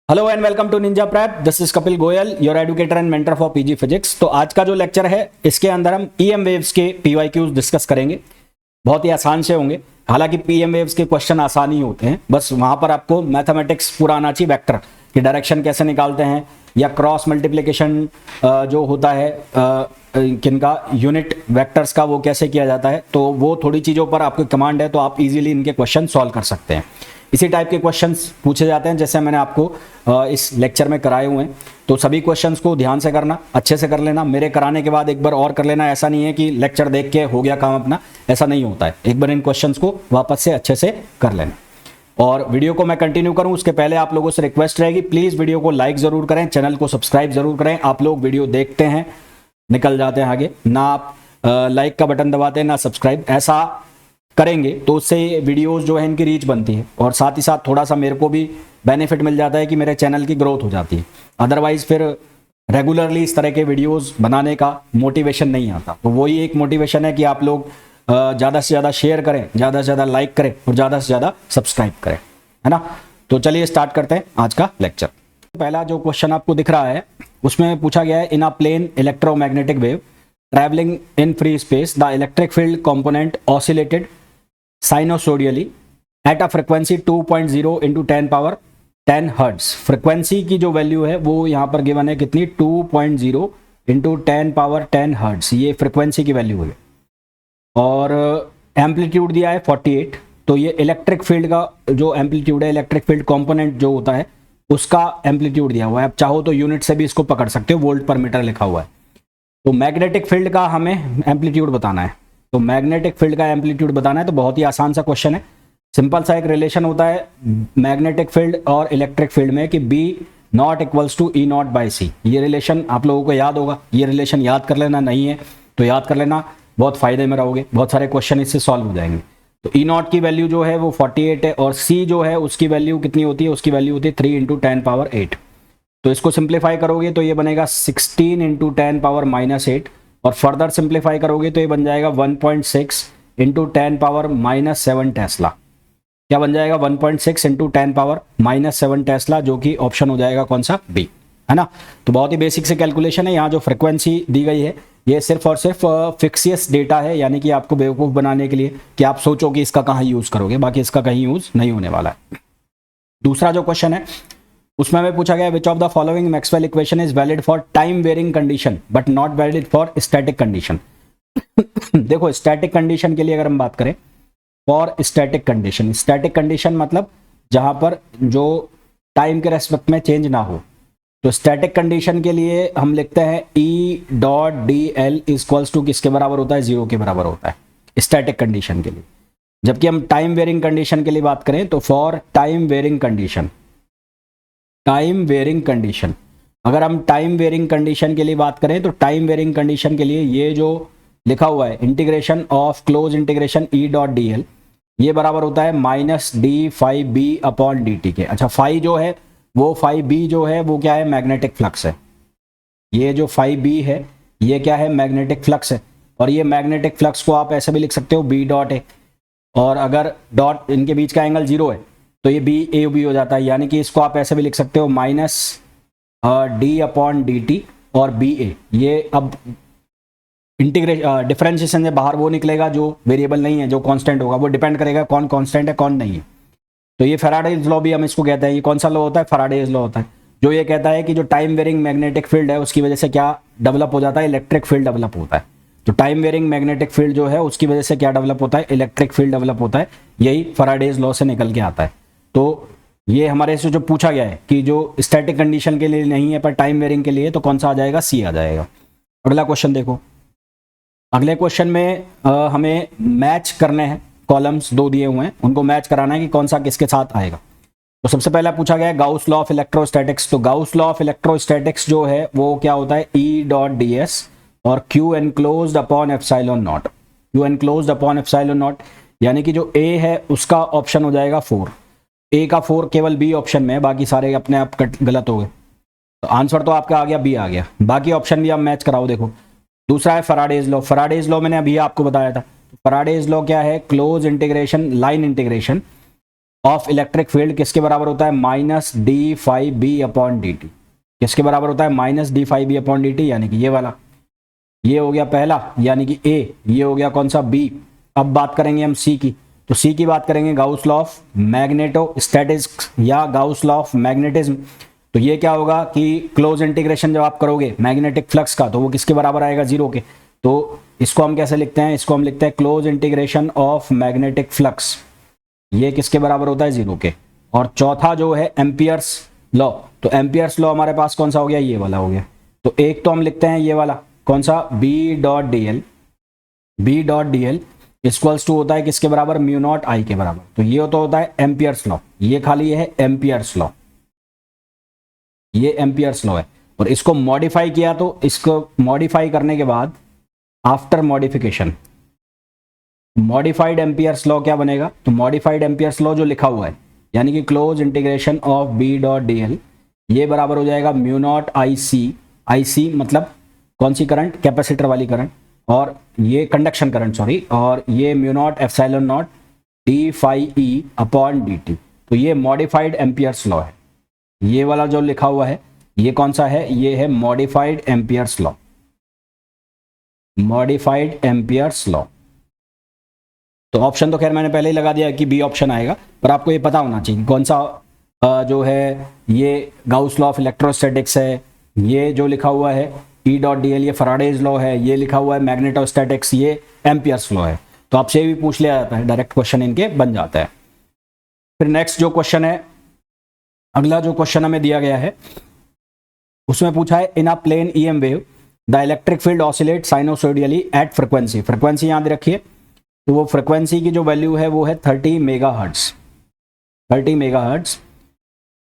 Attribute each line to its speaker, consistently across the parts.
Speaker 1: Hello and welcome to Ninja Prep. This is Kapil Goyal, your educator and mentor for PG physics. तो आज का जो lecture है इसके अंदर हम ईएम वेव्स के पीवाईक्यूज डिस्कस करेंगे। बहुत ही आसान से होंगे, हालांकि पीएम वेव्स के क्वेश्चन आसान ही होते हैं, बस वहां पर आपको मैथमेटिक्स पूरा आना चाहिए। वेक्टर की डायरेक्शन कैसे निकालते हैं या क्रॉस मल्टीप्लिकेशन जो होता है किनका यूनिट वेक्टर्स का, वो कैसे किया जाता है, तो वो थोड़ी चीज़ों पर आपको कमांड है तो आप इजीली इनके क्वेश्चन सॉल्व कर सकते हैं। इसी टाइप के क्वेश्चंस पूछे जाते हैं जैसे मैंने आपको इस लेक्चर में कराए हुए हैं। तो सभी क्वेश्चंस को ध्यान से करना, अच्छे से कर लेना। मेरे कराने के बाद एक बार और कर लेना। ऐसा नहीं है कि लेक्चर देख के हो गया काम अपना, ऐसा नहीं होता है। एक बार इन क्वेश्चंस को वापस से अच्छे से कर लेना। और वीडियो को मैं कंटिन्यू करूं उसके पहले आप लोगों से रिक्वेस्ट रहेगी, प्लीज़ वीडियो को लाइक ज़रूर करें, चैनल को सब्सक्राइब ज़रूर करें। आप लोग वीडियो देखते हैं, निकल जाते हैं आगे, ना आप लाइक का बटन दबाते हैं ना सब्सक्राइब। ऐसा करेंगे तो उससे वीडियोस जो है इनकी रीच बनती है और साथ ही साथ थोड़ा सा मेरे को भी बेनिफिट मिल जाता है कि मेरे चैनल की ग्रोथ हो जाती है। अदरवाइज फिर रेगुलरली इस तरह के वीडियोस बनाने का मोटिवेशन नहीं आता। तो वही एक मोटिवेशन है कि आप लोग ज़्यादा से ज़्यादा शेयर करें, ज़्यादा से ज़्यादा लाइक करें और ज़्यादा से ज़्यादा सब्सक्राइब करें, है ना। तो चलिए स्टार्ट करते हैं आज का लेक्चर। पहला जो क्वेश्चन आपको दिख रहा है उसमें पूछा गया है, in a plane electromagnetic wave travelling in free space the electric field component oscillated sinusoidally at a frequency 2.0 into 10 hertz. Frequency की जो वैल्यू है वो यहाँ पर गिवन है कितनी, 2.0 इंटू 10 हर्ट्ज, ये फ्रिक्वेंसी की वैल्यू है। और एम्पलीट्यूड दिया है 48। तो ये इलेक्ट्रिक फील्ड का जो एम्पलीट्यूड है, इलेक्ट्रिक फील्ड कंपोनेंट जो होता है उसका एम्पलीट्यूड दिया हुआ है। आप चाहो तो यूनिट से भी इसको पकड़ सकते हो, वोल्ट पर मीटर लिखा हुआ है। तो मैग्नेटिक फील्ड का हमें एम्पलीट्यूड बताना है, तो मैग्नेटिक फील्ड का एम्पलीट्यूड बताना है। तो बहुत ही आसान सा क्वेश्चन है, सिंपल सा एक रिलेशन होता है मैग्नेटिक फील्ड और इलेक्ट्रिक फील्ड में कि B not equals to E not by C. ये रिलेशन आप लोगों को याद होगा, ये रिलेशन याद कर लेना, नहीं है तो याद कर लेना, बहुत फायदे में रहोगे, बहुत सारे क्वेश्चन इससे सॉल्व हो जाएंगे। तो ई नॉट की वैल्यू जो है वो 48 है और सी जो है उसकी वैल्यू कितनी होती है, उसकी वैल्यू होती है 3 इंटू 10 पावर 8। तो इसको सिंप्लीफाई करोगे तो ये बनेगा 16 इंटू 10 पावर-8 और फर्दर सिंप्लीफाई करोगे तो ये बन जाएगा 1.6 इंटू 10 पावर-7 टेस्ला। क्या बन जाएगा, 1.6 इंटू 10 पावर-7 टेस्ला, जो कि ऑप्शन हो जाएगा कौन सा, बी, है ना। तो बहुत ही बेसिक से कैलकुलेशन है। यहाँ जो फ्रिक्वेंसी दी गई है ये सिर्फ और सिर्फ फिक्सियस डेटा है, यानी कि आपको बेवकूफ़ बनाने के लिए कि आप सोचो कि इसका कहाँ यूज़ करोगे, बाकी इसका कहीं यूज़ नहीं होने वाला है। दूसरा जो क्वेश्चन है उसमें हमें पूछा गया, which of the following Maxwell equation is valid for time varying condition but not valid for static condition. देखो स्टैटिक कंडीशन के लिए अगर हम बात करें, फॉर स्टैटिक कंडीशन मतलब जहां पर जो टाइम के रेस्पेक्ट में चेंज ना हो। तो स्टैटिक कंडीशन के लिए हम लिखते हैं E dot D L equals to किसके बराबर होता है, 0 के बराबर होता है स्टैटिक कंडीशन के लिए। जबकि हम टाइम वेरिंग कंडीशन के लिए बात करें तो फॉर टाइम वेरिंग कंडीशन, अगर हम टाइम वेरिंग कंडीशन के लिए बात करें तो टाइम वेरिंग कंडीशन के लिए ये जो लिखा हुआ है integration of close integration E dot D L, ये बराबर होता है minus D phi B upon D T के। अच्छा, फाई जो है वो फाई बी जो है वो क्या है, मैग्नेटिक फ्लक्स है। ये जो फाई बी है ये क्या है, मैग्नेटिक फ्लक्स है। और ये मैग्नेटिक फ्लक्स को आप ऐसे भी लिख सकते हो बी डॉट ए, और अगर डॉट इनके बीच का एंगल 0 है तो ये बी ए बी हो जाता है, यानी कि इसको आप ऐसे भी लिख सकते हो minus D upon D T और बी ए। ये अब डिफरेंशिएशन से बाहर वो निकलेगा जो वेरिएबल नहीं है, जो कांस्टेंट होगा, वो डिपेंड करेगा कौन कांस्टेंट है कौन नहीं है। तो ये फैराडेज लॉ भी हम इसको कहते हैं। ये कौन सा लॉ होता है, फैराडेज लॉ होता है, जो ये कहता है कि जो टाइम वेरिंग मैग्नेटिक फील्ड है उसकी वजह से क्या डेवलप हो जाता है, इलेक्ट्रिक फील्ड डेवलप होता है। तो टाइम वेरिंग मैग्नेटिक फील्ड जो है उसकी वजह से क्या डेवलप होता है, इलेक्ट्रिक फील्ड डेवलप होता है। यही फैराडेज लॉ से निकल के आता है। तो ये हमारे से जो पूछा गया है कि जो स्टैटिक कंडीशन के लिए नहीं है पर टाइम वेरिंग के लिए, तो कौन सा आ जाएगा, सी आ जाएगा। अगला क्वेश्चन देखो, अगले क्वेश्चन में हमें मैच करने हैं, कॉलम्स 2 दिए हुए हैं, उनको मैच कराना है कि कौन सा किसके साथ आएगा। तो सबसे पहला पूछा गया है गाउस लॉ ऑफ इलेक्ट्रोस्टैटिक्स। तो गाउस लॉ ऑफ इलेक्ट्रोस्टैटिक्स जो है वो क्या होता है, ई डॉट डी एस और Q enclosed upon epsilon not, Q enclosed upon epsilon not, यानी कि जो ए है उसका ऑप्शन हो जाएगा 4। ए का 4 केवल बी ऑप्शन में है, बाकी सारे अपने आप गलत हो गए। तो आंसर तो आपका आ गया, बी आ गया। बाकी ऑप्शन भी आप मैच कराओ। देखो दूसरा है फैराडेज लॉ। फैराडेज लॉ मैंने अभी आपको बताया था। फैराडेज लॉ क्या है, close integration line integration of electric field किसके बराबर होता है, minus D five B upon D T. किसके बराबर होता है, minus D five B upon D T, यानी कि ये वाला। ये हो गया पहला यानी कि ए, ये हो गया कौन सा, बी। अब बात करेंगे हम सी की, तो सी की बात करेंगे गाउस लॉ ऑफ मैग्नेटोस्टैटिक्स या गाउस लॉ ऑफ मैग्नेटिज्म। तो ये क्या होगा कि क्लोज इंटीग्रेशन जब आप करोगे मैग्नेटिक फ्लक्स का तो वो किसके बराबर आएगा, जीरो के। तो इसको हम कैसे लिखते हैं, इसको हम लिखते हैं close integration of magnetic flux, ये किसके बराबर होता है, जीरो के। और चौथा जो है एम्पियर्स लॉ, तो एम्पियर्स लॉ हमारे पास कौन सा हो गया, ये वाला हो गया। तो एक तो हम लिखते हैं ये वाला कौन सा, B dot D L, B dot D L equals to होता है किसके बराबर, म्यू नॉट आई के बराबर। तो ये तो होता है एम्पियर्स लॉ, ये खाली है एम्पियर्स लॉ, ये एम्पियर्स लॉ है। और इसको मॉडिफाई किया तो इसको मॉडिफाई करने के बाद after modification modified Ampere's law क्या बनेगा, तो मॉडिफाइड एम्पियर्स लॉ जो लिखा हुआ है यानी कि close integration of B dot D L, ये बराबर हो जाएगा mu not I C, I C मतलब कौन सी करंट, कैपेसिटर वाली करंट, और ये कंडक्शन करंट सॉरी, और ये mu naught epsilon naught D phi E upon D T. तो ये मॉडिफाइड एम्पियर्स लॉ है, ये वाला जो लिखा हुआ है ये कौन सा है, ये है modified Ampere's law, modified Ampere's law. तो ऑप्शन तो खैर मैंने पहले ही लगा दिया कि बी ऑप्शन आएगा, पर आपको ये पता होना चाहिए कौन सा जो है ये गाउस लॉ ऑफ इलेक्ट्रोस्टैटिक्स है, ये जो लिखा हुआ है ई डॉट डी एल ये फैराडेज लॉ है, ये लिखा हुआ है मैग्नेटोस्टैटिक्स ये एम्पियर्स लॉ है। तो आपसे भी पूछ लिया जाता है, डायरेक्ट क्वेश्चन इनके बन जाता है। फिर नेक्स्ट जो क्वेश्चन है, अगला जो क्वेश्चन हमें दिया गया है उसमें पूछा है in a plane EM wave the electric field oscillate sinusoidally at frequency. Frequency याद रखिए, तो वो फ्रीक्वेंसी की जो वैल्यू है वो है 30 मेगाहर्ट्ज, 30 मेगाहर्ट्ज।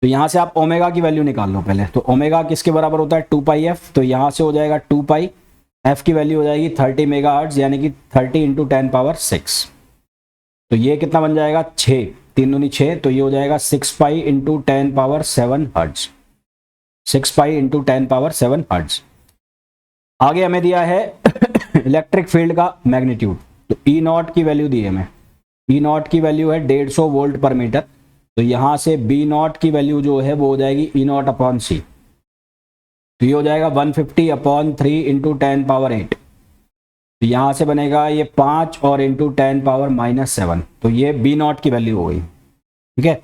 Speaker 1: तो यहाँ से आप ओमेगा की वैल्यू निकाल लो पहले, तो ओमेगा किसके बराबर होता है, 2 पाई एफ। तो यहाँ से हो जाएगा 2 पाई एफ की वैल्यू हो जाएगी 30 मेगाहर्ट्ज यानी कि 30 इंटू 10 पावर 6। तो ये कितना बन जाएगा, 6, 3 दूनी 6, तो ये हो जाएगा 6 pi into 10 power 7 hertz, 6 pi into 10 power 7 hertz. आगे हमें दिया है इलेक्ट्रिक फील्ड का मैग्नीट्यूड, तो ई नॉट की वैल्यू दी है हमें, ई नॉट की वैल्यू है 150 वोल्ट पर मीटर। तो यहाँ से बी नॉट की वैल्यू जो है वो हो जाएगी ई नॉट अपॉन सी, तो ये हो जाएगा 150 अपॉन 3 इंटू 10 पावर 8। तो यहाँ से बनेगा ये 5 और इंटू 10 पावर -7, तो ये बी नॉट की वैल्यू हो गई, ठीक है।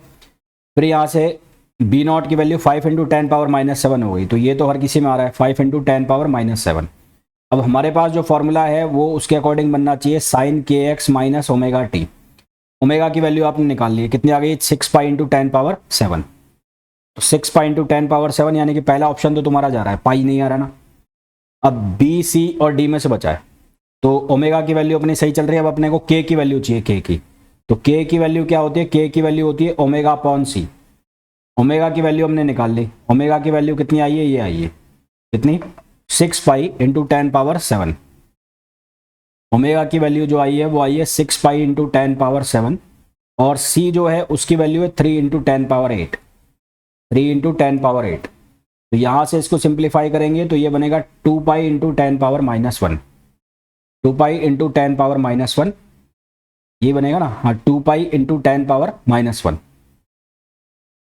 Speaker 1: फिर यहाँ से बी नॉट की वैल्यू 5 इंटू 10 पावर -7 हो गई, तो ये तो हर किसी में आ रहा है 5 इंटू 10 पावर -7। अब हमारे पास जो फॉर्मूला है वो उसके अकॉर्डिंग बनना चाहिए साइन के x minus omega T. Omega की वैल्यू आपने निकाल ली है, कितनी आ गई, 6 पाई इंटू 10 पावर 7। तो 6 पाई इंटू 10 पावर 7 यानी कि पहला ऑप्शन तो तुम्हारा जा रहा है, पाई नहीं आ रहा ना। अब बी सी और डी में से बचा है, तो ओमेगा की वैल्यू अपनी सही चल रही है। अब अपने को के की वैल्यू चाहिए, के की, तो के की वैल्यू क्या होती है, के की वैल्यू होती है ओमेगा अपॉन सी। ओमेगा की वैल्यू हमने निकाल ली, ओमेगा की वैल्यू कितनी आई है, ये आई है कितनी, 6 पाई इंटू 10 पावर 7। ओमेगा की वैल्यू जो आई है वो आई है 6 पाई इंटू 10 पावर 7, और सी जो है उसकी वैल्यू है 3 इंटू 10 पावर 8, 3 इंटू 10 पावर 8। तो यहाँ से इसको सिंप्लीफाई करेंगे तो ये बनेगा 2 pi into 10 power -1, 2 pi into 10 power -1, ये बनेगा ना, हाँ 2 पाई इंटू 10 पावर -1।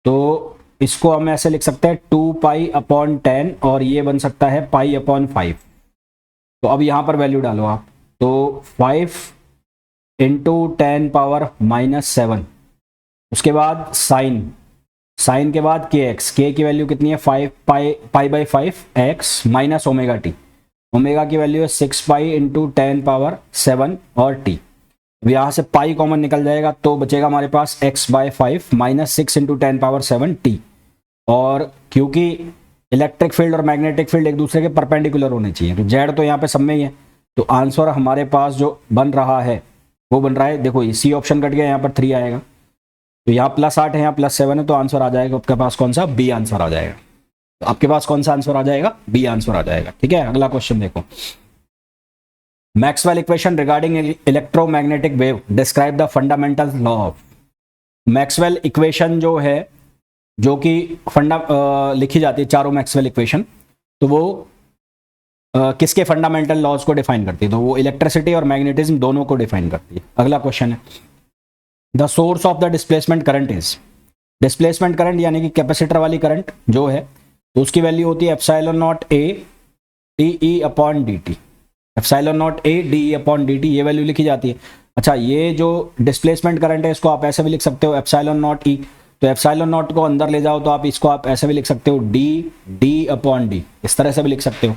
Speaker 1: तो इसको हम ऐसे लिख सकते हैं 2 पाई अपॉन 10, और ये बन सकता है पाई अपॉन 5। तो अब यहाँ पर वैल्यू डालो आप, तो 5 इंटू 10 पावर -7, उसके बाद साइन, साइन के बाद के एक्स, के की वैल्यू कितनी है 5 pi by 5 x minus omega T. Omega की वैल्यू है 6 पाई इंटू 10 पावर 7 और टी। अब यहाँ से पाई कॉमन निकल जाएगा तो बचेगा हमारे पास x by 5 minus 6 into 10 power 7 T. और क्योंकि इलेक्ट्रिक फील्ड और मैग्नेटिक फील्ड एक दूसरे के परपेंडिकुलर होने चाहिए, तो जेड तो यहाँ पे सब में ही है, तो आंसर हमारे पास जो बन रहा है वो बन रहा है, देखो ये सी ऑप्शन कट गया, यहाँ पर 3 आएगा, तो यहाँ +8 है, यहाँ +7 है, तो आंसर आ जाएगा आपके पास कौन सा, बी आंसर आ जाएगा। तो आपके पास कौन सा आंसर आ जाएगा, बी आंसर आ जाएगा, ठीक है। अगला क्वेश्चन देखो, Maxwell equation regarding electromagnetic wave describe the fundamental law of. Maxwell equation जो है, जो कि लिखी जाती है चारों मैक्सवेल इक्वेशन, तो वो किसके फंडामेंटल लॉज को डिफाइन करती है, तो वो इलेक्ट्रिसिटी और मैग्नेटिज्म दोनों को डिफाइन करती है। अगला क्वेश्चन है, the source of the displacement current is, displacement current यानी कि कैपेसिटर वाली करंट जो है तो उसकी वैल्यू होती है epsilon not A D E upon D T, epsilon not A D E upon D T, ये वैल्यू लिखी जाती है। अच्छा, ये जो डिस्प्लेसमेंट करंट है इसको आप ऐसे भी लिख सकते हो एप्सिलॉन नॉट ई, तो एप्सिलॉन नॉट को अंदर ले जाओ तो आप इसको आप ऐसे भी लिख सकते हो डी डी अपॉन डी, इस तरह से भी लिख सकते हो।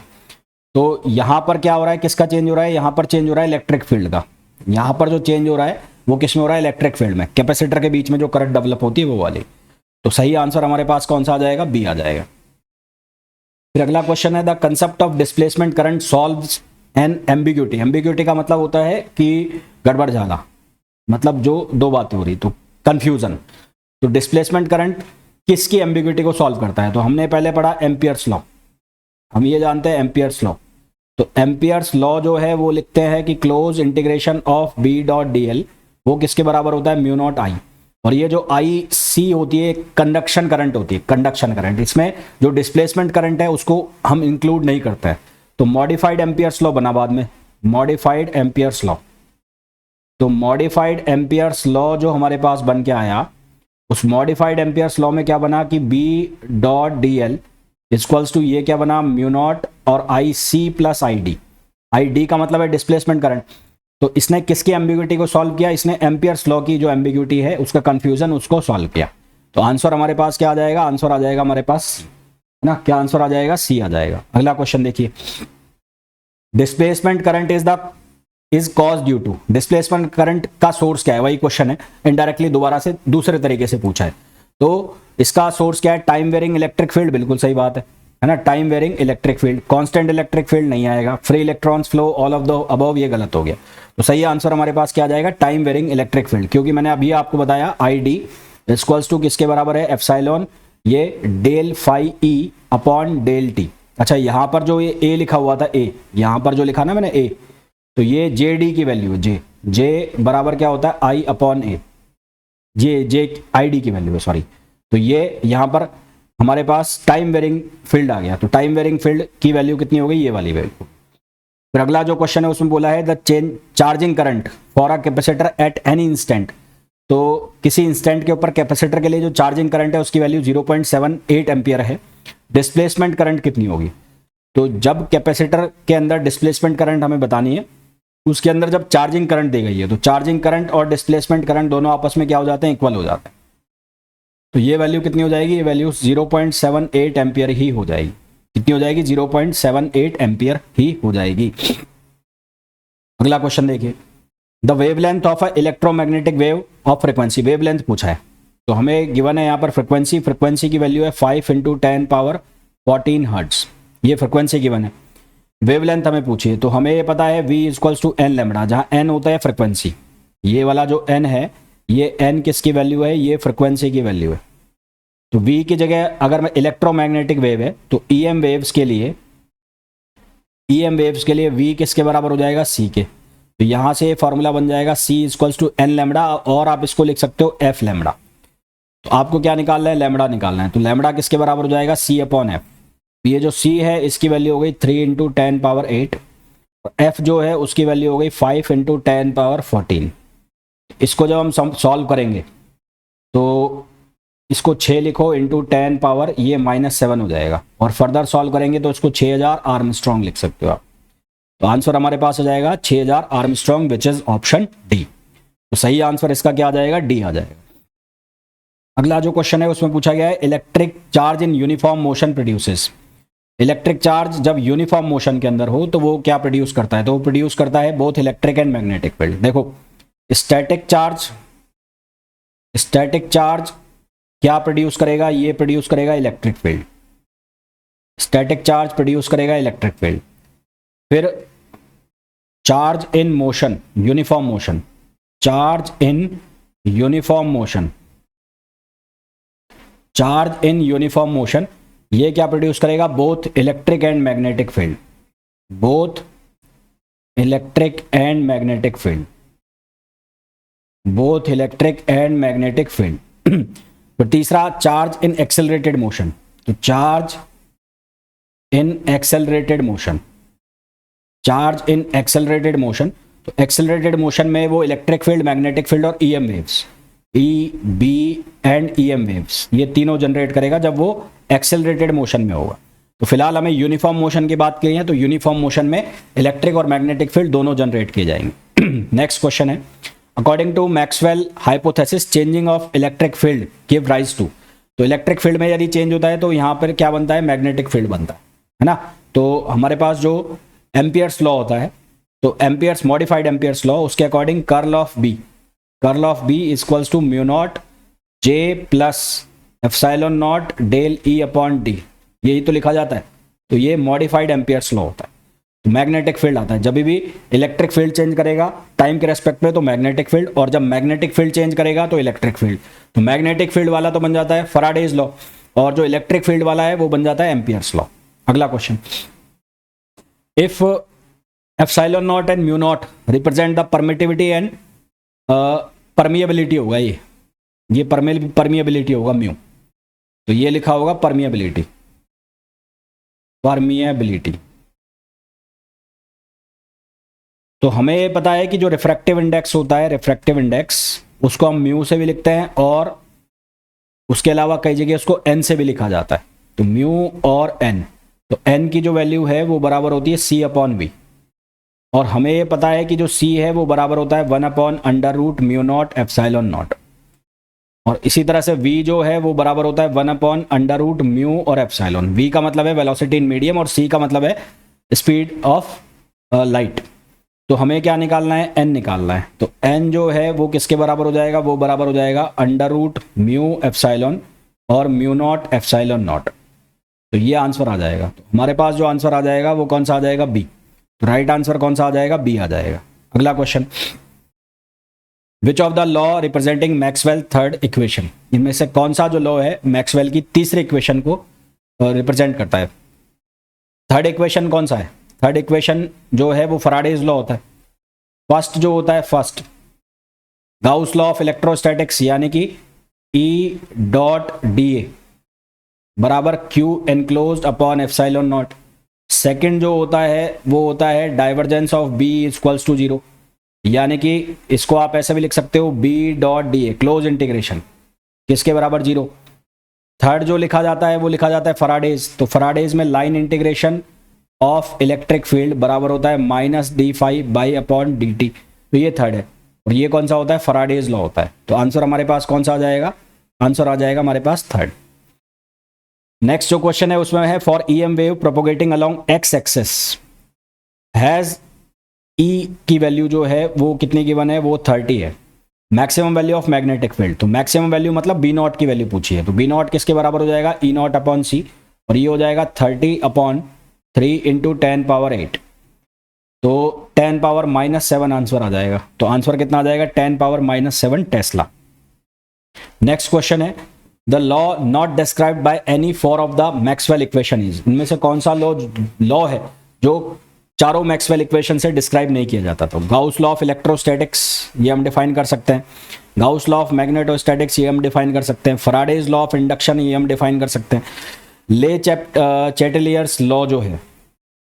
Speaker 1: तो यहाँ पर क्या हो रहा है, किसका चेंज हो रहा है, यहाँ पर चेंज हो रहा है इलेक्ट्रिक फील्ड का। यहाँ पर जो चेंज हो रहा है वो किस में हो रहा है, इलेक्ट्रिक फील्ड में, कैपेसिटर के बीच में जो करंट डेवलप होती है वो वाली। तो सही आंसर हमारे पास कौन सा आ जाएगा, बी आ जाएगा। फिर अगला क्वेश्चन है the concept of displacement current solves an ambiguity. Ambiguity का मतलब होता है कि गड़बड़ जाना, मतलब जो दो बातें हो रही, तो कंफ्यूजन। तो डिस्प्लेसमेंट करंट किसकी एम्बिग्यूटी को सॉल्व करता है, तो हमने पहले पढ़ा एम्पियर्स लॉ, हम ये जानते हैं एम्पियर्स लॉ। तो एम्पियर्स लॉ जो है वो लिखते हैं कि close integration of B dot D L वो किसके बराबर होता है, म्यू नॉट आई। और ये जो आई सी होती है कंडक्शन करंट होती है, कंडक्शन करंट, इसमें जो डिस्प्लेसमेंट करंट है उसको हम इंक्लूड नहीं करते हैं। तो मॉडिफाइड एम्पियर्स लॉ बना बाद में, मॉडिफाइड एम्पियर्स लॉ। तो मॉडिफाइड एम्पियर्स लॉ जो हमारे पास बन के आया, उस मॉडिफाइड एम्पियर्स लॉ में क्या बना कि B dot D L equals to ये क्या बना, म्यू नॉट और I C plus I D. I D का मतलब है डिस्प्लेसमेंट करंट। तो इसने किसकी एम्बिग्यूटी को सॉल्व किया, इसने एम्पियर्स लॉ की जो एम्बिग्यूटी है उसका कंफ्यूजन उसको सॉल्व किया। तो आंसर हमारे पास क्या आ जाएगा, आंसर आ जाएगा हमारे पास है ना, क्या आंसर आ जाएगा, सी आ जाएगा। अगला क्वेश्चन देखिए, displacement current is cause due to, displacement current का सोर्स क्या है, वही क्वेश्चन है, इनडायरेक्टली दोबारा से दूसरे तरीके से पूछा है। तो इसका सोर्स क्या है, टाइम वेरिंग इलेक्ट्रिक फील्ड, बिल्कुल सही बात है ना, time varying electric field. Constant electric field नहीं आएगा, free electrons flow, all of the above, ये गलत हो गया। तो सही आंसर हमारे पास क्या आ जाएगा, टाइम वेरिंग इलेक्ट्रिक फील्ड, क्योंकि मैंने अभी आपको बताया आई डी इक्वल्स टू किसके बराबर है, एप्सिलॉन ये del phi E upon del T. अच्छा, यहाँ पर जो ये ए लिखा हुआ था, ए यहाँ पर जो लिखा ना मैंने ए, तो ये जे डी की वैल्यू है, जे बराबर क्या होता है, I upon A, J I D की वैल्यू है, सॉरी। तो ये यहाँ पर हमारे पास टाइम वेरिंग फील्ड आ गया। तो टाइम वेरिंग फील्ड की वैल्यू कितनी हो गई, ये वाली वैल्यू। फिर अगला जो क्वेश्चन है उसमें बोला है the charging current for a capacitor at any instant. तो किसी इंस्टेंट के ऊपर कैपेसिटर के लिए जो चार्जिंग करंट है उसकी वैल्यू 0.78 एम्पियर है। डिस्प्लेसमेंट करंट कितनी होगी, तो जब कैपेसिटर के अंदर डिस्प्लेसमेंट करंट हमें बतानी है, उसके अंदर जब चार्जिंग करंट दी गई है तो चार्जिंग करंट और डिस्प्लेसमेंट करंट दोनों आपस में क्या हो जाते हैं, इक्वल हो जाते हैं। तो ये वैल्यू कितनी हो जाएगी, ये वैल्यू 0.78 एम्पियर ही हो जाएगी। कितनी हो जाएगी, 0.78 एम्पियर ही हो जाएगी। अगला क्वेश्चन देखिए, the wavelength of a electromagnetic wave of frequency, wavelength पूछा है। तो हमें गिवन है यहाँ पर फ्रीक्वेंसी की वैल्यू है 5 × 10⁻14 हर्ट्ज, ये फ्रीक्वेंसी गिवन है। वेवलेंथ हमें पूछिए, तो हमें ये पता है v = n लैम्बडा, जहाँ n होता है फ्रीक्वेंसी, ये वाला जो n है, ये n किसकी वैल्यू है, ये फ्रीक्वेंसी की वैल्यू है। तो v की जगह अगर मैं इलेक्ट्रोमैग्नेटिक वेव है तो EM वेव्स के लिए v किसके बराबर हो जाएगा, c के। तो यहाँ से फॉर्मूला बन जाएगा c = n लैम्बडा, और आप इसको लिख सकते हो f लैम्बडा। तो आपको क्या निकालना है, लैम्बडा निकालना है। तो लैम्बडा किसके बराबर हो जाएगा, c/f। ये जो c है इसकी वैल्यू हो गई 3 × 10⁸, और f जो है उसकी वैल्यू हो गई 5 × 10⁻14। इसको जब हम सॉल्व करेंगे तो इसको 6 लिखो इंटू 10 पावर, ये -7 हो जाएगा, और फर्दर सॉल्व करेंगे तो इसको 6000 आर्मस्ट्रॉन्ग लिख सकते हो आप। तो आंसर हमारे पास हो जाएगा 6000 Armstrong, which is option D. तो सही आंसर इसका क्या आ जाएगा, डी आ जाएगा। अगला जो क्वेश्चन है उसमें पूछा गया है electric charge in uniform motion produces. Electric charge जब यूनिफॉर्म मोशन के अंदर हो तो वो क्या प्रोड्यूस करता है, तो वो प्रोड्यूस करता है both electric and magnetic field. देखो, स्टैटिक चार्ज क्या प्रोड्यूस करेगा, ये प्रोड्यूस करेगा electric field. Static charge produce करेगा इलेक्ट्रिक फील्ड। फिर charge in motion, uniform motion, charge in uniform motion, ये क्या प्रोड्यूस करेगा, both electric and magnetic field, both electric and magnetic field, both electric and magnetic field. तो तीसरा charge in accelerated motion, तो charge in accelerated motion, charge in accelerated motion, तो accelerated motion में वो electric field, magnetic field और EM waves, E B and E M waves, ये तीनों generate करेगा जब वो एक्सेलरेटेड मोशन में होगा। तो फिलहाल हमें यूनिफॉर्म मोशन की बात करी है, तो यूनिफॉर्म मोशन में इलेक्ट्रिक और मैग्नेटिक फील्ड दोनों जनरेट किए जाएंगे। नेक्स्ट क्वेश्चन है, according to Maxwell hypothesis changing of electric field give rise to. तो इलेक्ट्रिक फील्ड में यदि चेंज होता है तो यहाँ पर क्या बनता है, मैग्नेटिक फील्ड बनता है ना। तो हमारे पास जो एम्पियर्स लॉ होता है, तो एम्पियर्स मॉडिफाइड एम्पियर्स लॉ, उसके according curl of B equals to mu naught J plus epsilon naught del E upon D, यही तो लिखा जाता है। तो ये मॉडिफाइड एम्पियर्स लॉ होता है। तो मैग्नेटिक फील्ड आता है जब भी इलेक्ट्रिक फील्ड चेंज करेगा टाइम के रेस्पेक्ट में, तो मैग्नेटिक फील्ड, और जब मैग्नेटिक फील्ड चेंज करेगा तो इलेक्ट्रिक फील्ड। तो मैग्नेटिक फील्ड वाला तो बन जाता है फैराडेज लॉ, और जो इलेक्ट्रिक फील्ड वाला है वो बन जाता है एम्पियर्स लॉ। अगला question, if epsilon not and mu naught represent the permittivity and permeability होगा, ये परमिएबिलिटी होगा म्यू, तो ये लिखा होगा परमिएबिलिटी। तो हमें पता है कि जो रिफ्रैक्टिव इंडेक्स होता है, रिफ्रैक्टिव इंडेक्स, उसको हम म्यू से भी लिखते हैं और उसके अलावा कई जगह उसको एन से भी लिखा जाता है। तो म्यू और एन, तो एन की जो वैल्यू है वो बराबर होती है सी अपॉन वी, और हमें ये पता है कि जो सी है वो बराबर होता है 1 upon under root mu naught epsilon naught, और इसी तरह से v जो है वो बराबर होता है 1 अपॉन अंडर रूट म्यू और एप्सिलॉन। v का मतलब है वेलोसिटी इन मीडियम और c का मतलब है स्पीड ऑफ लाइट। तो हमें क्या निकालना है, n निकालना है। तो n जो है वो किसके बराबर हो जाएगा, वो बराबर हो जाएगा अंडर रूट म्यू एप्सिलॉन और म्यू नॉट एप्सिलॉन नॉट। तो ये आंसर आ जाएगा। तो हमारे पास जो आंसर आ जाएगा वो कौन सा आ जाएगा, b। तो राइट आंसर कौन सा आ जाएगा, b आ जाएगा। अगला question, which of the law representing Maxwell third equation, इनमें से कौन सा जो लॉ है मैक्सवेल की तीसरे इक्वेशन को रिप्रेजेंट करता है। थर्ड इक्वेशन कौन सा है, थर्ड इक्वेशन जो है वो फैराडेज लॉ होता है। फर्स्ट जो होता है, first Gauss law of electrostatics, यानी कि ई डॉट डी ए बराबर Q enclosed upon epsilon naught. Second जो होता है वो होता है divergence of B equals to 0, यानी कि इसको आप ऐसे भी लिख सकते हो B dot D A close integration किसके बराबर 0। थर्ड जो लिखा जाता है वो लिखा जाता है फैराडेज। तो फैराडेज में line integration of electric field बराबर होता है minus D phi by upon D T. तो ये थर्ड है, और ये कौन सा होता है, फैराडेज लॉ होता है। तो आंसर हमारे पास कौन सा आ जाएगा, आंसर आ जाएगा हमारे पास थर्ड। नेक्स्ट जो क्वेश्चन है उसमें है, for E M wave propagating along X axis has E की वैल्यू जो है वो कितनी गिवन है, वो 30 है। Maximum value of magnetic field, तो मैक्सिमम वैल्यू मतलब बी नॉट की वैल्यू पूछी है। तो बी नॉट किसके बराबर हो जाएगा, ई नॉट अपॉन सी, और ये हो जाएगा 30 अपॉन 3 इंटू 10 पावर 8, तो 10 पावर -7 आंसर आ जाएगा। तो आंसर कितना आ जाएगा, 10 पावर -7 टेस्ला। नेक्स्ट क्वेश्चन है, the law not described by any four of the Maxwell equation is, इनमें से कौन सा लॉ है जो चारों मैक्सवेल इक्वेशन से डिस्क्राइब नहीं किया जाता। तो गाउस लॉ ऑफ इलेक्ट्रोस्टैटिक्स, ये हम डिफाइन कर सकते हैं। गाउस लॉ ऑफ मैग्नेटोस्टैटिक्स, ये हम डिफाइन कर सकते हैं। फैराडेज लॉ ऑफ इंडक्शन, ये हम डिफाइन कर सकते हैं। ले चैटेलियर्स लॉ जो है,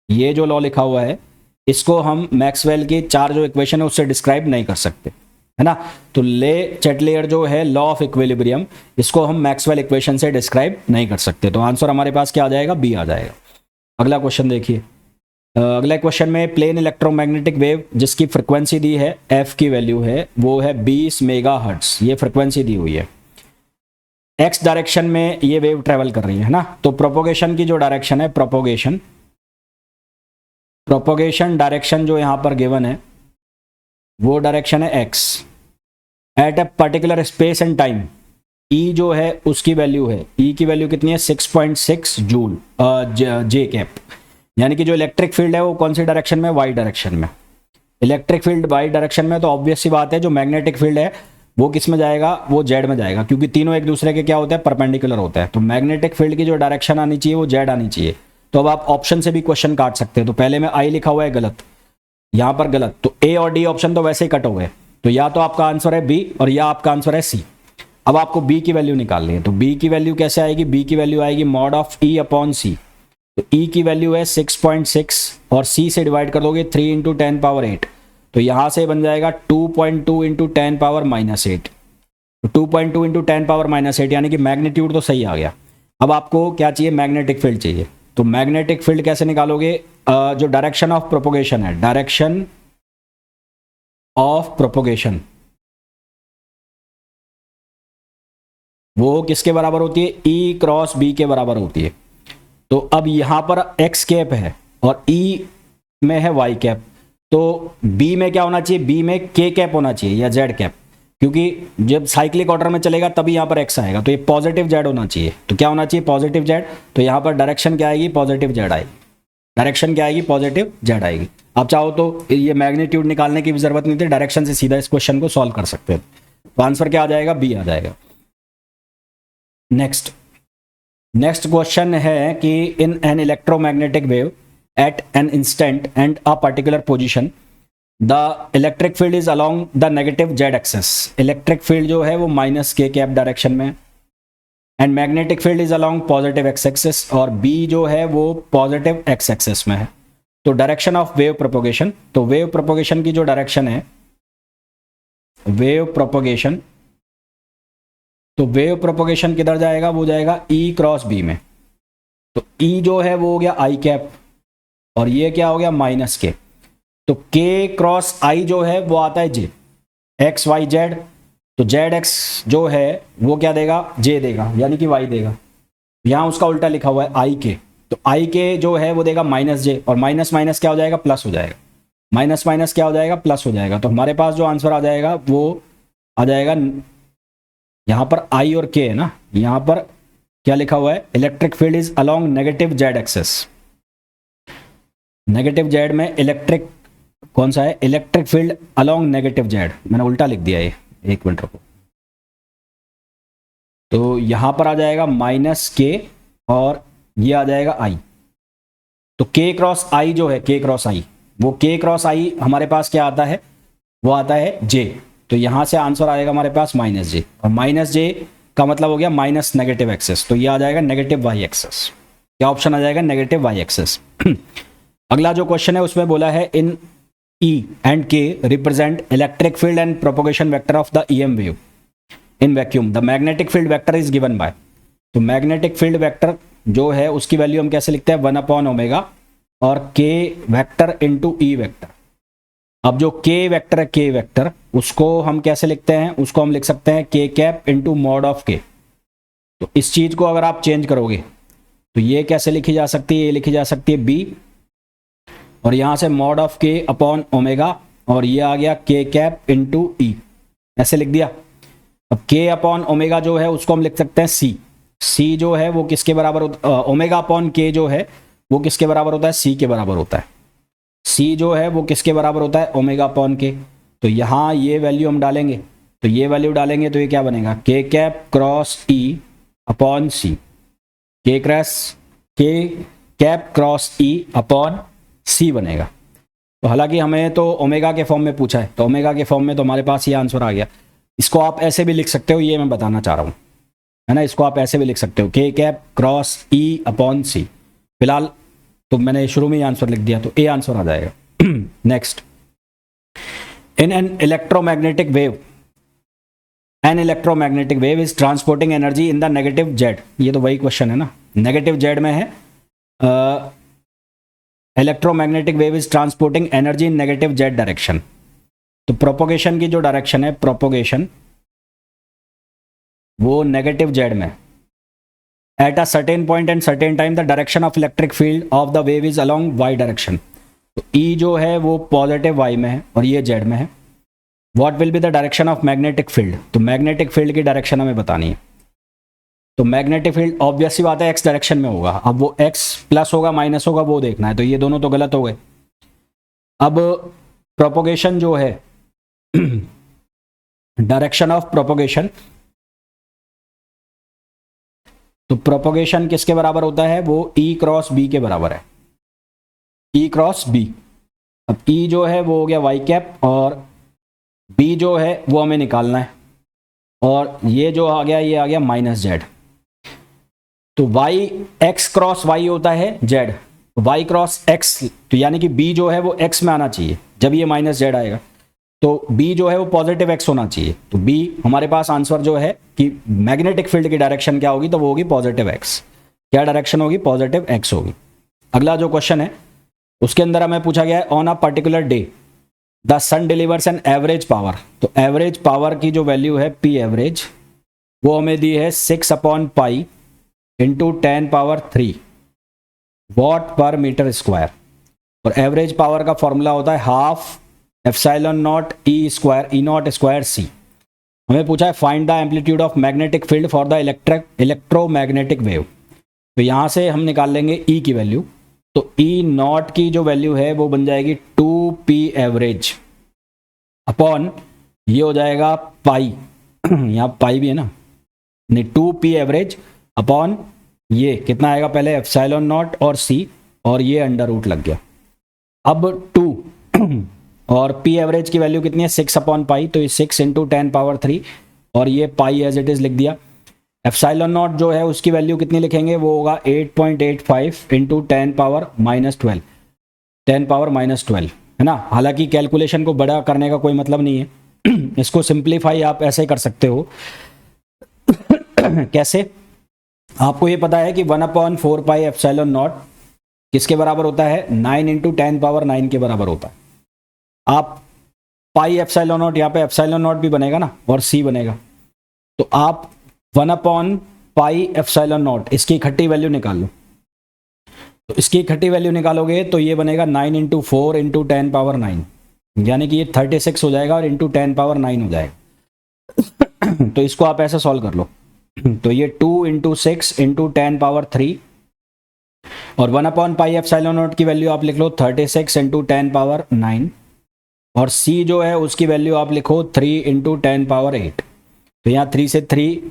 Speaker 1: ये जो लॉ लिखा हुआ है, इसको हम मैक्सवेल की चार जो इक्वेशन है उससे डिस्क्राइब नहीं कर सकते, है ना। तो ले चैटेलियर जो है लॉ ऑफ इक्विलिब्रियम, इसको हम मैक्सवेल इक्वेशन से डिस्क्राइब नहीं कर सकते। तो आंसर हमारे पास क्या आ जाएगा, बी आ जाएगा। अगला क्वेश्चन देखिए, अगले क्वेश्चन में प्लेन इलेक्ट्रोमैग्नेटिक वेव जिसकी फ्रिक्वेंसी दी है एफ की वैल्यू है वो है 20 मेगाहर्ट्ज, ये फ्रिक्वेंसी दी हुई है। एक्स डायरेक्शन में ये वेव ट्रेवल कर रही है ना। तो प्रोपोगेशन की जो डायरेक्शन है, प्रोपोगेशन डायरेक्शन जो यहां पर गिवन है वो डायरेक्शन है X at a particular space and time. E जो है उसकी वैल्यू है, ई की वैल्यू कितनी है, 6.6 जूल जे कैप, यानी कि जो इलेक्ट्रिक फील्ड है वो कौन सी डायरेक्शन में, वाई डायरेक्शन में। इलेक्ट्रिक फील्ड वाई डायरेक्शन में, तो ऑब्वियस सी बात है जो मैग्नेटिक फील्ड है वो किस में जाएगा, वो जेड में जाएगा, क्योंकि तीनों एक दूसरे के क्या होते हैं, परपेंडिकुलर होते हैं। तो मैग्नेटिक फील्ड की जो डायरेक्शन आनी चाहिए वो जेड आनी चाहिए। तो अब आप ऑप्शन से भी क्वेश्चन काट सकते हैं। तो पहले में आई लिखा हुआ है गलत, यहां पर गलत, तो ए और डी ऑप्शन तो वैसे ही कट हो गए। तो या तो आपका आंसर है बी और या आपका आंसर है सी। अब आपको बी की वैल्यू निकालनी है। तो बी की वैल्यू कैसे आएगी, बी की वैल्यू आएगी मॉड ऑफ ई अपॉन सी। तो ई की वैल्यू है 6.6 और सी से डिवाइड कर दोगे 3 इंटू 10 पावर 8, तो यहां से बन जाएगा 2.2 इंटू 10 पावर -8। तो 2.2 इंटू 10⁻⁻8 यानी कि मैग्नीट्यूड तो सही आ गया। अब आपको क्या चाहिए, मैग्नेटिक फील्ड चाहिए। तो मैग्नेटिक फील्ड कैसे निकालोगे, जो डायरेक्शन ऑफ प्रोपोगेशन है, डायरेक्शन ऑफ प्रोपोगेशन वो किसके बराबर होती है, ई क्रॉस बी के बराबर होती है। तो अब यहां पर एक्स कैप है और ई में है वाई कैप, तो बी में क्या होना चाहिए, बी में के कैप होना चाहिए या जेड कैप, क्योंकि जब साइक्लिक ऑर्डर में चलेगा तभी यहां पर एक्स आएगा, तो ये पॉजिटिव जेड होना चाहिए। तो क्या होना चाहिए, पॉजिटिव जेड। तो यहां पर डायरेक्शन क्या आएगी, पॉजिटिव जेड आएगी। डायरेक्शन क्या आएगी, पॉजिटिव जेड आएगी। आप चाहो तो ये मैग्नीट्यूड निकालने की भी जरूरत नहीं थी, डायरेक्शन से सीधा इस क्वेश्चन को सॉल्व कर सकते हैं। तो आंसर क्या आ जाएगा, बी आ जाएगा। नेक्स्ट क्वेश्चन है कि in an electromagnetic wave at an instant and a particular position the electric field is along the negative Z axis. Electric field जो है वो माइनस के कैप डायरेक्शन में, and magnetic field is along positive X axis, और B जो है वो positive X axis में है। तो डायरेक्शन ऑफ वेव प्रोपोगेशन, तो वेव प्रोपोगेशन की जो डायरेक्शन है, वेव प्रोपोगेशन, तो वेव प्रोपोगेशन किधर जाएगा, वो जाएगा ई क्रॉस बी में। तो ई जो है वो हो गया आई कैप और ये क्या हो गया, माइनस के। तो के क्रॉस आई जो है वो आता है जे, एक्स वाई जेड। तो जेड एक्स जो है वो क्या देगा, जे देगा, यानी कि वाई देगा। यहां उसका उल्टा लिखा हुआ है आई के, तो आई के जो है वो देगा माइनस जे, और माइनस माइनस क्या हो जाएगा, प्लस हो जाएगा। माइनस माइनस क्या हो जाएगा, प्लस हो जाएगा। तो हमारे पास जो आंसर आ जाएगा वो आ जाएगा, यहां पर आई और के है ना, यहां पर क्या लिखा हुआ है, electric field is along negative Z axis. Negative Z में इलेक्ट्रिक कौन सा है, electric field along negative Z. मैंने उल्टा लिख दिया ये, एक मिनट रुको। तो यहां पर आ जाएगा माइनस के और ये आ जाएगा आई। तो के क्रॉस आई जो है, के क्रॉस आई, वो के क्रॉस आई हमारे पास क्या आता है, वो आता है जे। तो यहां से आंसर आएगा हमारे पास माइनस जे, और माइनस जे का मतलब हो गया माइनस नेगेटिव एक्सेस। तो ये आ जाएगा नेगेटिव वाई एक्सेस। क्या ऑप्शन आ जाएगा, नेगेटिव वाई एक्सेस। अगला जो क्वेश्चन है उसमें बोला है इन E and K represent electric field and propagation vector of the EM wave in vacuum. The magnetic field vector is given by. तो मैग्नेटिक फील्ड वेक्टर जो है उसकी वैल्यू हम कैसे लिखते हैं, 1/ओमेगा और K vector into E vector. अब जो K वेक्टर है, K वेक्टर, उसको हम कैसे लिखते हैं, उसको हम लिख सकते हैं K cap into mod of K। तो इस चीज को अगर आप चेंज करोगे तो ये कैसे लिखी जा सकती है, ये लिखी जा सकती है B, और यहां से मॉड ऑफ के अपॉन ओमेगा, और ये आ गया के कैप इंटू ई, ऐसे लिख दिया। अब के अपॉन ओमेगा जो है उसको हम लिख सकते हैं सी। सी जो है वो किसके बराबर होता है, ओमेगा अपॉन के जो है वो किसके बराबर होता है, सी के बराबर होता है। सी जो है वो किसके बराबर होता है, ओमेगा अपॉन के। तो यहां ये वैल्यू हम डालेंगे, तो ये वैल्यू डालेंगे तो ये क्या बनेगा, के कैप क्रॉस ई अपॉन सी, के कैप क्रॉस ई अपॉन सी बनेगा। तो हालांकि हमें तो ओमेगा के फॉर्म में पूछा है, तो ओमेगा के फॉर्म में तो हमारे पास ये आंसर आ गया। इसको आप ऐसे भी लिख सकते हो, ये मैं बताना चाह रहा हूं, है ना। इसको आप ऐसे भी लिख सकते हो, के कैप क्रॉस ई अपॉन सी। फिलहाल तो मैंने शुरू में ही आंसर लिख दिया, तो ए आंसर आ जाएगा। Next, in an electromagnetic wave is transporting energy in the negative Z. ये तो वही क्वेश्चन है ना, नेगेटिव जेड में है electromagnetic wave is transporting energy in negative Z direction. तो प्रोपोगेशन की जो डायरेक्शन है, प्रोपोगेशन वो नेगेटिव जेड में, at a certain point and certain time the direction of electric field of the wave is along Y direction. तो E जो है वो पॉजिटिव वाई में है और ये जेड में है। What will be the direction of magnetic field, तो मैग्नेटिक फील्ड की डायरेक्शन हमें बतानी है। तो मैग्नेटिक फील्ड ऑब्वियस सी बात है एक्स डायरेक्शन में होगा। अब वो एक्स प्लस होगा माइनस होगा वो देखना है, तो ये दोनों तो गलत हो गए। अब प्रोपोगेशन जो है, डायरेक्शन ऑफ प्रोपोगेशन, तो प्रोपोगेशन किसके बराबर होता है, वो ई क्रॉस बी के बराबर है, ई क्रॉस बी। अब ई जो है वो हो गया वाई कैप और बी जो है वो हमें निकालना है, और ये जो आ गया ये आ गया माइनस जेड। तो y x क्रॉस y होता है z, y क्रॉस x, तो यानी कि b जो है वो x में आना चाहिए जब ये माइनस जेड आएगा। तो बी जो है वो पॉजिटिव एक्स होना चाहिए। तो बी हमारे पास आंसर जो है कि मैग्नेटिक फील्ड की डायरेक्शन क्या होगी, तो वो होगी पॉजिटिव एक्स। क्या डायरेक्शन होगी, पॉजिटिव एक्स होगी। अगला जो क्वेश्चन है उसके अंदर हमें पूछा गया है on a particular day the sun delivers an average power. तो एवरेज पावर की जो वैल्यू है पी एवरेज वो हमें दी है 6/पाई into 10⁻³ watt per metre square. और एवरेज पावर का फॉर्मूला होता है half epsilon not E square E not square C. हमें पूछा है find the amplitude of magnetic field for the electromagnetic wave. तो यहाँ से हम निकाल लेंगे ई की वैल्यू। तो ई नॉट की जो वैल्यू है वो बन जाएगी 2p एवरेज अपॉन ये हो जाएगा पाई, यहाँ पाई भी है ना, नहीं 2p एवरेज अपॉन ये कितना आएगा, पहले एप्सिलॉन नॉट और सी और ये अंडर रूट लग गया। अब 2 और p एवरेज की वैल्यू कितनी है 6/पाई, तो ये 6 इंटू 10⁻³ और ये पाई एज इट इज लिख दिया। एप्सिलॉन नॉट जो है उसकी वैल्यू कितनी लिखेंगे, वो होगा 8.85 इंटू 10⁻⁻12 10⁻⁻12 है ना। हालांकि कैलकुलेशन को बड़ा करने का कोई मतलब नहीं है, इसको सिंप्लीफाई आप ऐसे कर सकते हो। कैसे, आपको ये पता है कि 1/4 पाई एप्सिलॉन नॉट किसके बराबर होता है, 9 इंटू 10⁻9 के बराबर होता है। आप पाई एप्सिलॉन नॉट, यहाँ पे एप्सिलॉन नॉट भी बनेगा ना और सी बनेगा, तो आप 1/पाई एप्सिलॉन नॉट इसकी इकट्ठी वैल्यू निकाल लो। तो इसकी इकट्ठी वैल्यू निकालोगे तो ये बनेगा 9 इंटू 4 इंटू 10⁻9, यानी कि ये 36 हो जाएगा और इंटू 10⁻9 हो जाएगा। तो इसको आप ऐसे सॉल्व कर लो। तो ये 2 इंटू 6 इंटू 10⁻3 और 1/पाई एप्सिलॉन नॉट की वैल्यू आप लिख लो 36 इंटू 10⁻9 और सी जो है उसकी वैल्यू आप लिखो 3 इंटू 10⁻8। तो यहाँ 3 से 3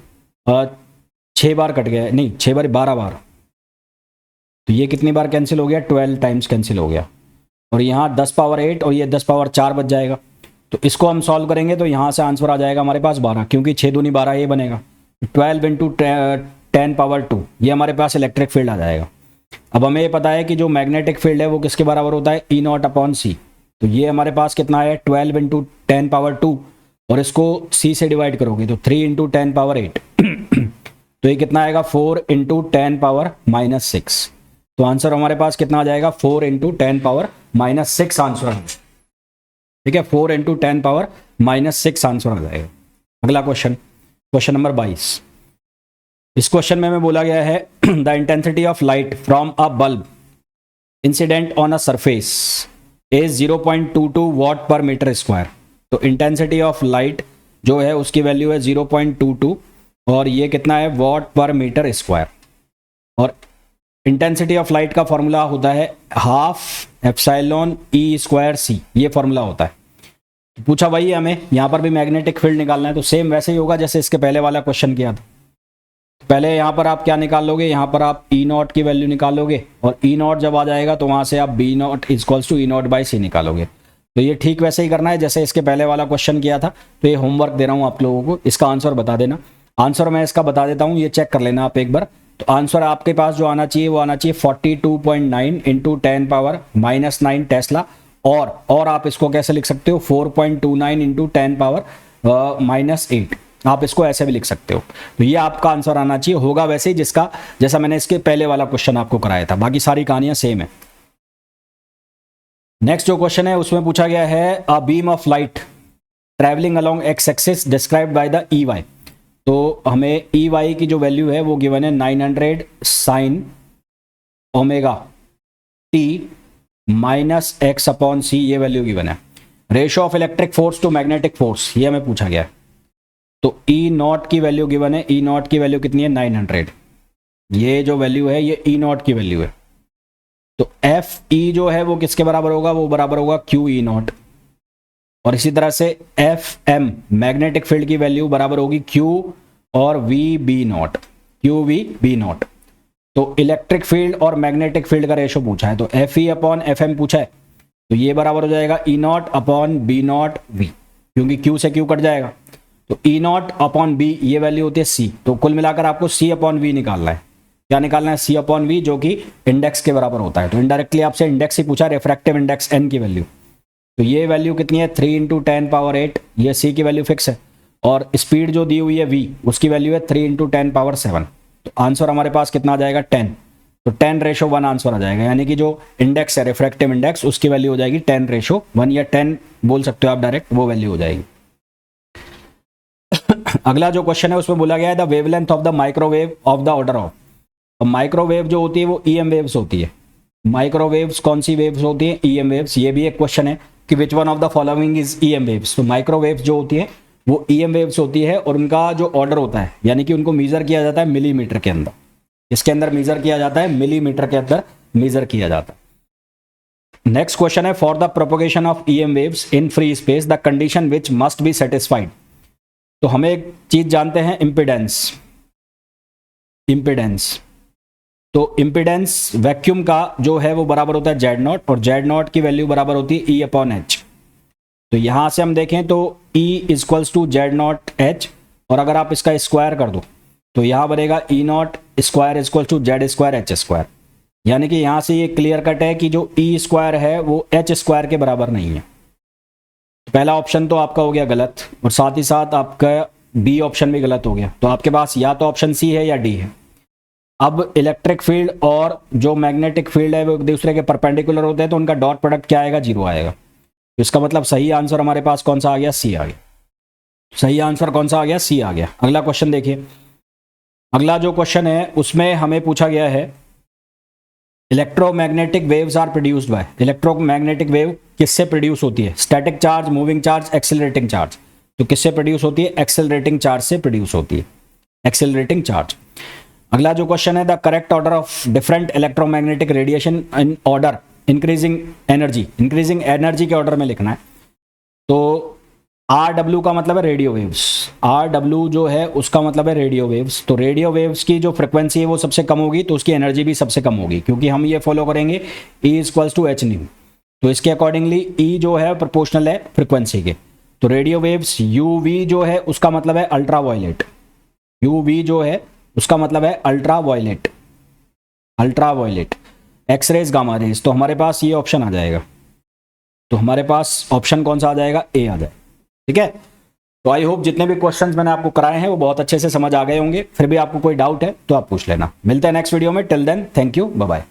Speaker 1: 6 बार कट गया, नहीं 6 बार 12 बार, तो ये कितनी बार कैंसिल हो गया, 12 टाइम्स कैंसिल हो गया। और यहाँ 10⁻8 और ये 10⁻4 बच जाएगा। तो इसको हम सॉल्व करेंगे तो यहाँ से आंसर आ जाएगा हमारे पास 12, क्योंकि 6 दूनी 12 ये बनेगा। 12 इंटू 10⁻2 ये हमारे पास इलेक्ट्रिक फील्ड आ जाएगा। अब हमें ये पता है कि जो मैग्नेटिक फील्ड है वो किसके बराबर होता है, ई नॉट अपॉन सी। तो ये हमारे पास कितना है 12 इंटू 10⁻2 और इसको सी से डिवाइड करोगे तो 3 इंटू 10⁻8 तो ये कितना आएगा 4 इंटू 10⁻⁻6। तो आंसर हमारे पास कितना आ जाएगा 4 इंटू 10⁻⁻6 आंसर। ठीक है, 4 इंटू 10⁻⁻6 आंसर आ जाएगा। अगला क्वेश्चन, क्वेश्चन नंबर 22। इस क्वेश्चन में बोला गया है the intensity of light from a bulb incident on a surface is 0.22 what per metre square. तो इंटेंसिटी ऑफ लाइट जो है उसकी वैल्यू है 0.22 और ये कितना है वॉट पर मीटर स्क्वायर। और इंटेंसिटी ऑफ लाइट का फॉर्मूला होता है हाफ एप्सिलॉन ई स्क्वायर सी, ये फॉर्मूला होता है। तो पूछा वही हमें, यहाँ पर भी मैग्नेटिक फील्ड निकालना है, तो सेम वैसे ही होगा जैसे इसके पहले वाला क्वेश्चन किया था। पहले यहाँ पर आप क्या निकाल लोगे, यहाँ पर आप ई नॉट की वैल्यू निकालोगे और ई नॉट जब आ जाएगा तो वहाँ से आप B not equals to E not by C निकालोगे। तो ये ठीक वैसे ही करना है जैसे इसके पहले वाला क्वेश्चन किया था। तो ये होमवर्क दे रहा हूँ आप लोगों को, इसका आंसर बता देना। आंसर मैं इसका बता देता हूँ, ये चेक कर लेना आप एक बार। तो आंसर आपके पास जो आना चाहिए वो आना चाहिए 42.9 इंटू 10⁻⁻9 टेस्ला। और आप इसको कैसे लिख सकते हो 4.29 इंटू 10⁻⁻8, आप इसको ऐसे भी लिख सकते हो। तो ये आपका आंसर आना चाहिए, होगा वैसे ही जिसका जैसा मैंने इसके पहले वाला क्वेश्चन आपको कराया था, बाकी सारी कहानियां सेम है। नेक्स्ट जो क्वेश्चन है उसमें पूछा गया है a beam of light travelling along X axis described by the E Y. तो हमें ई वाई की जो वैल्यू है वो गिवन है 900 sine omega T minus X upon C, ये वैल्यू गिवन है। Ratio of electric force to magnetic force, ये हमें पूछा गया है। तो ई नॉट की वैल्यू गिवन है, ई नॉट की वैल्यू कितनी है 900, ये जो वैल्यू है ये ई नॉट की वैल्यू है। तो एफ ई जो है वो किसके बराबर होगा, वो बराबर होगा क्यू ई नॉट। और इसी तरह से एफ एम मैग्नेटिक फील्ड की वैल्यू बराबर होगी क्यू और V B not, Q V B not. तो इलेक्ट्रिक फील्ड और मैग्नेटिक फील्ड का रेशो पूछा है, तो F E upon F M पूछा है, तो ये बराबर हो जाएगा E not upon B not V, क्योंकि क्यू से क्यू कट जाएगा। तो ई नॉट अपॉन बी ये वैल्यू होती है सी। तो कुल मिलाकर आपको सी अपॉन वी निकालना है। क्या निकालना है, सी अपॉन वी, जो कि इंडेक्स के बराबर होता है। तो इनडायरेक्टली आपसे इंडेक्स ही पूछा, रिफ्रैक्टिव इंडेक्स एन की वैल्यू। तो ये वैल्यू कितनी है 3 इंटू 10⁻8, ये सी की वैल्यू फिक्स है, और स्पीड जो दी हुई है v उसकी वैल्यू है 3 इंटू 10⁻7। तो आंसर हमारे पास कितना आ जाएगा 10। तो 10:1 आंसर आ जाएगा, यानी कि जो इंडेक्स है रिफ्रैक्टिव इंडेक्स उसकी वैल्यू हो जाएगी 10:1 या 10 बोल सकते हो आप डायरेक्ट, वो वैल्यू हो जाएगी। अगला जो क्वेश्चन है उसमें बोला गया है the wavelength of the microwave of the order of. Microwave जो होती है वो ईएम वेव्स होती है। माइक्रोवेव्स कौन सी वेव्स होती है? EM waves. ये भी एक क्वेश्चन है कि which one of the following is EM waves. तो माइक्रोवेव्स जो होती है वो ईएम वेव्स होती है, और उनका जो ऑर्डर होता है यानी कि उनको मेजर किया जाता है मिलीमीटर के अंदर। इसके अंदर मेजर किया जाता है मिलीमीटर के अंदर मेजर किया जाता है। नेक्स्ट क्वेश्चन है for the propagation of EM waves in free space the condition which must be satisfied. तो हमें एक चीज जानते हैं इम्पिडेंस। तो इम्पिडेंस वैक्यूम का जो है वो बराबर होता है Z0, और Z0 की वैल्यू बराबर होती है E/H। तो यहां से हम देखें तो E = Z0H, और अगर आप इसका स्क्वायर कर दो तो यहां बनेगा E0² = Z²H²। यानी कि यहां से ये क्लियर कट है कि जो E² है वो H² के बराबर नहीं है। तो पहला ऑप्शन तो आपका हो गया गलत, और साथ ही साथ आपका बी ऑप्शन भी गलत हो गया। तो आपके पास या तो ऑप्शन सी है या डी है। अब इलेक्ट्रिक फील्ड और जो मैग्नेटिक फील्ड है वो एक दूसरे के परपेंडिकुलर होते हैं, तो उनका डॉट प्रोडक्ट क्या आएगा? 0 आएगा। तो इसका मतलब सही आंसर हमारे पास कौन सा आ गया? सी आ गया। सही आंसर कौन सा आ गया? सी आ गया। अगला क्वेश्चन देखिए। अगला जो क्वेश्चन है उसमें हमें पूछा गया है electromagnetic waves are produced by. Electromagnetic wave किससे प्रोड्यूस होती है? Static charge, moving charge, accelerating charge. तो किससे प्रोड्यूस होती है? एक्सेलरेटिंग चार्ज से प्रोड्यूस होती है, एक्सेलरेटिंग चार्ज। अगला जो क्वेश्चन है the correct order of different electromagnetic radiation in order increasing energy. Increasing energy के ऑर्डर में लिखना है। तो RW का मतलब है रेडियो वेव्स। RW जो है उसका मतलब है रेडियो वेव्स। तो रेडियो वेव्स की जो फ्रिक्वेंसी है वो सबसे कम होगी, तो उसकी एनर्जी भी सबसे कम होगी, क्योंकि हम ये फॉलो करेंगे E = H²। तो इसके अकॉर्डिंगली E जो है प्रोपोर्शनल है फ्रिक्वेंसी के। तो रेडियो वेव्स UV जो है उसका मतलब है अल्ट्रा वायलेट। UV जो है उसका मतलब है ultraviolet, ultraviolet. X rays, gamma rays. तो हमारे पास ये ऑप्शन आ जाएगा। तो हमारे पास ऑप्शन कौन सा आ जाएगा? ए आ जाए। ठीक है। तो आई होप जितने भी क्वेश्चंस मैंने आपको कराए हैं वो बहुत अच्छे से समझ आ गए होंगे। फिर भी आपको कोई डाउट है तो आप पूछ लेना। मिलते हैं नेक्स्ट वीडियो में। Till then thank you, bye bye.